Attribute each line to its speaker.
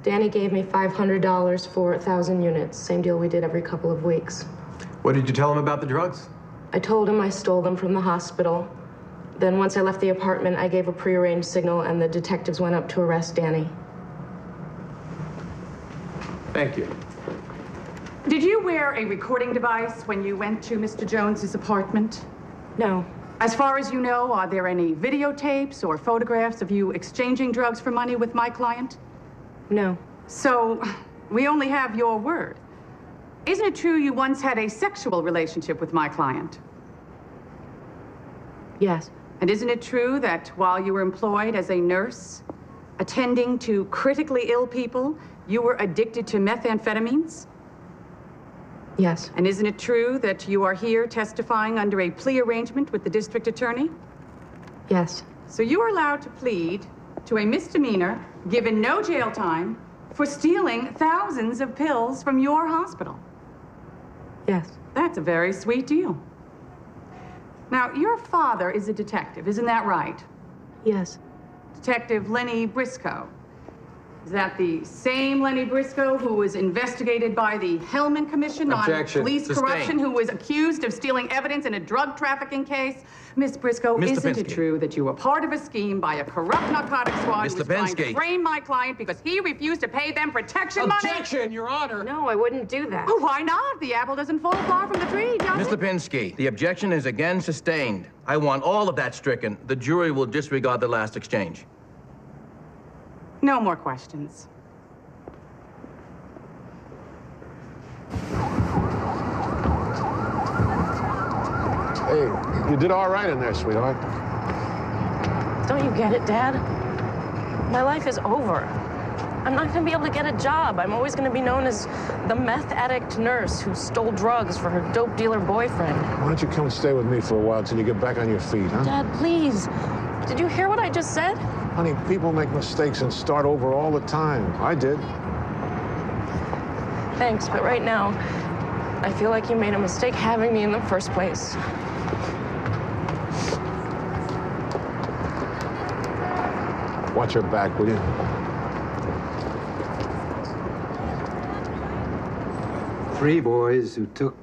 Speaker 1: Danny gave me $500 for 1,000 units. Same deal we did every couple of weeks.
Speaker 2: What did you tell him about the drugs?
Speaker 1: I told him I stole them from the hospital. Then once I left the apartment, I gave a prearranged signal and the detectives went up to arrest Danny.
Speaker 2: Thank you.
Speaker 3: Did you wear a recording device when you went to Mr. Jones's apartment?
Speaker 1: No.
Speaker 3: As far as you know, are there any videotapes or photographs of you exchanging drugs for money with my client?
Speaker 1: No.
Speaker 3: So, we only have your word. Isn't it true you once had a sexual relationship with my client?
Speaker 1: Yes.
Speaker 3: And isn't it true that while you were employed as a nurse, attending to critically ill people, you were addicted to methamphetamines?
Speaker 1: Yes.
Speaker 3: And isn't it true that you are here testifying under a plea arrangement with the district attorney?
Speaker 1: Yes.
Speaker 3: So you are allowed to plead to a misdemeanor, given no jail time, for stealing thousands of pills from your hospital.
Speaker 1: Yes.
Speaker 3: That's a very sweet deal. Now, your father is a detective, isn't that right?
Speaker 1: Yes.
Speaker 3: Detective Lenny Briscoe. Is that the same Lenny Briscoe who was investigated by the Hellman Commission on police corruption, who was accused of stealing evidence in a drug trafficking case? Miss Briscoe, isn't it true that you were part of a scheme by a corrupt narcotics squad who was trying to frame my client because he refused to pay them protection money?
Speaker 2: Objection, Your Honor!
Speaker 1: No, I wouldn't do that.
Speaker 3: Oh, why not? The apple doesn't fall far from the tree, does it?
Speaker 4: Mr. Pinsky, the objection is again sustained. I want all of that stricken. The jury will disregard the last exchange.
Speaker 3: No more questions.
Speaker 5: Hey, you did all right in there, sweetheart.
Speaker 1: Don't you get it, Dad? My life is over. I'm not going to be able to get a job. I'm always going to be known as the meth addict nurse who stole drugs for her dope dealer boyfriend.
Speaker 5: Why don't you come and stay with me for a while till you get back on your feet, huh?
Speaker 1: Dad, please. Did you hear what I just said?
Speaker 5: Honey, people make mistakes and start over all the time. I did.
Speaker 1: Thanks, but right now, I feel like you made a mistake having me in the first place.
Speaker 5: Watch her back, will you?
Speaker 6: Three boys who took